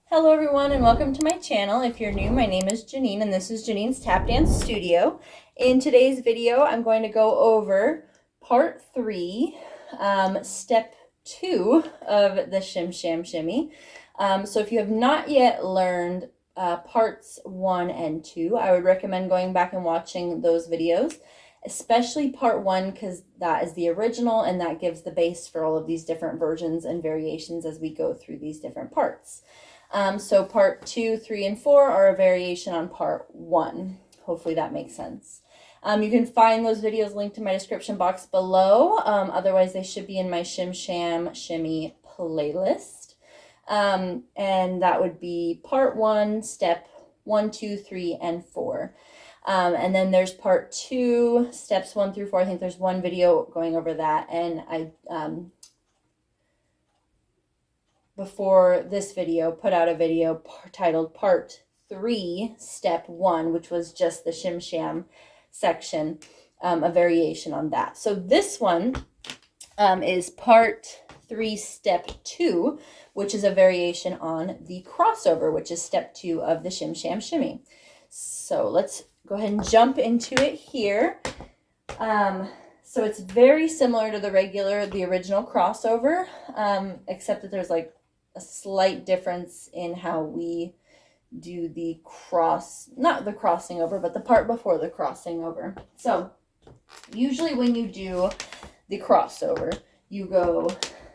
Hello everyone and welcome to my channel. If you're new, my name is Janine and this is Janine's Tap Dance Studio. In today's video, I'm going to go over part 3, step 2 of the Shim Sham Shimmy. So if you have not yet learned parts 1 and 2, I would recommend going back and watching those videos, especially part 1 because that is the original and that gives the base for all of these different versions and variations as we go through these different parts. So part 2, 3, and 4 are a variation on part 1. Hopefully that makes sense. You can find those videos linked in my description box below. Otherwise, they should be in my Shim Sham Shimmy playlist. And that would be part 1, step 1, 2, 3, and 4. And then there's part 2, steps 1 through 4. I think there's one video going over that. And I before this video, put out a video titled Part 3, Step 1, which was just the Shim Sham section, a variation on that. So this one is Part 3, Step 2, which is a variation on the crossover, which is Step 2 of the Shim Sham Shimmy. So let's go ahead and jump into it here. So it's very similar to the original crossover, except that there's like a slight difference in how we do the not the crossing over, but the part before the crossing over. So usually when you do the crossover, you go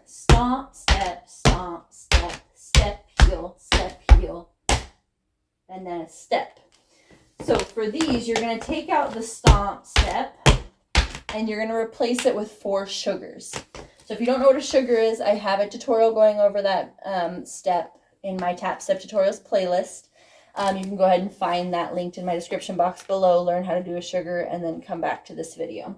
stomp, step, step, heel, and then a step. So for these, you're going to take out the stomp step and you're going to replace it with 4 sugars. So if you don't know what a sugar is, I have a tutorial going over that step in my Tap Step Tutorials playlist. You can go ahead and find that linked in my description box below, learn how to do a sugar, and then come back to this video.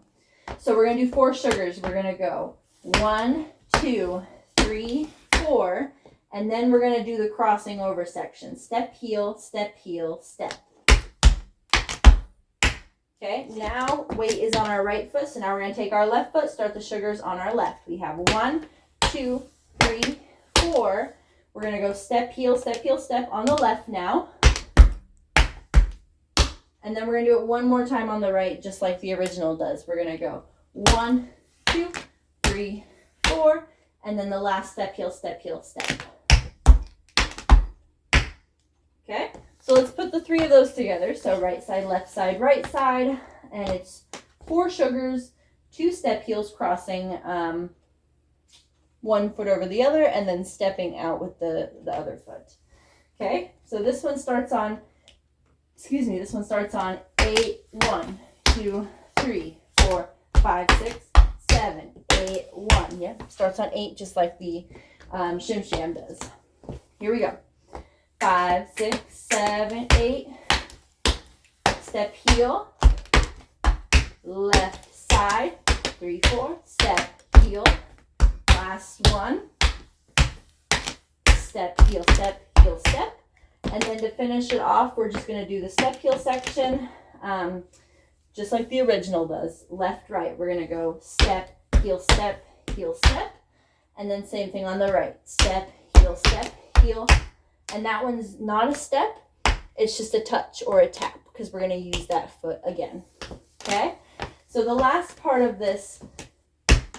So we're going to do 4 sugars. We're going to go 1, 2, 3, 4, and then we're going to do the crossing over section. Step, heel, step, step. Okay, now weight is on our right foot, so now we're going to take our left foot, start the sugars on our left. We have 1, 2, 3, 4. We're going to go step, heel, step on the left now. And then we're going to do it one more time on the right, just like the original does. We're going to go 1, 2, 3, 4, and then the last step, heel, step. Okay? So let's put the 3 of those together. So right side, right side, and it's 4 sugars, 2 step heels crossing one foot over the other, and then stepping out with the other foot. Okay, so this one starts on 8, 1, 2, 3, 4, 5, 6, 7, 8, 1. Yep, starts on 8 just like the Shim Sham does. Here we go. 5, 6, 7, 8. Step, heel. Left side. 3, 4. Step, heel. Last one. Step, heel, step. And then to finish it off, we're just going to do the step, heel section, just like the original does. Left, right. We're going to go step, heel, step. And then same thing on the right. Step, heel. And that one's not a step, it's just a touch or a tap because we're going to use that foot again. Okay? So the last part of this,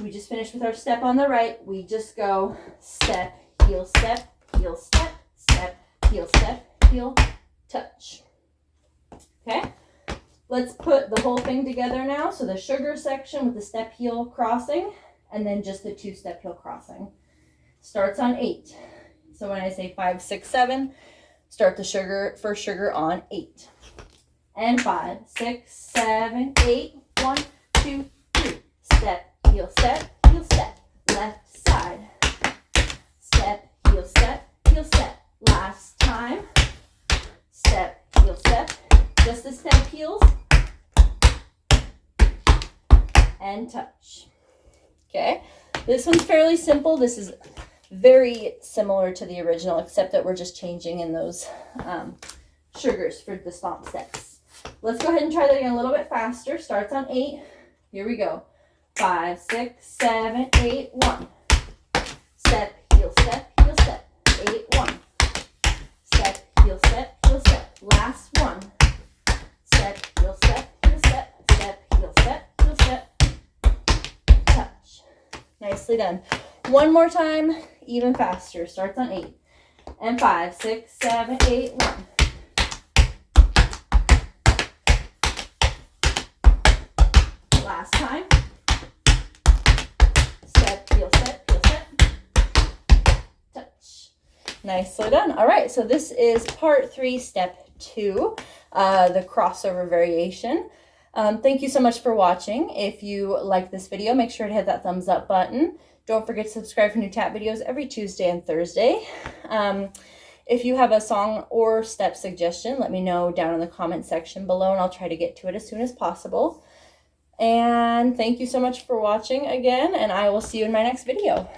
we just finished with our step on the right. We just go step, heel, step, heel, touch. Okay? Let's put the whole thing together now. So the sugar section with the step, heel crossing, and then just the 2 step, heel crossing. Starts on 8. So when I say 5, 6, 7, start the first sugar on 8. And 5, 6, 7, 8, 1, 2, 3. Step, heel, step. Left side. Step, heel, step. Last time. Step, heel, step. Just the step heels. And touch. Okay. This one's fairly simple. This is very similar to the original, except that we're just changing in those sugars for the stomp steps. Let's go ahead and try that again a little bit faster. Starts on 8. Here we go. 5, 6, 7, 8, 1. Step, heel, step. 8, 1. Nicely done. One more time, even faster. Starts on 8. And 5, 6, 7, 8, 1. Last time. Step, heel, step, heel, step. Touch. Nicely done. All right, so this is part 3, step 2, the crossover variation. Thank you so much for watching. If you like this video, make sure to hit that thumbs up button. Don't forget to subscribe for new tap videos every Tuesday and Thursday. If you have a song or step suggestion, let me know down in the comment section below, and I'll try to get to it as soon as possible. And thank you so much for watching again, and I will see you in my next video.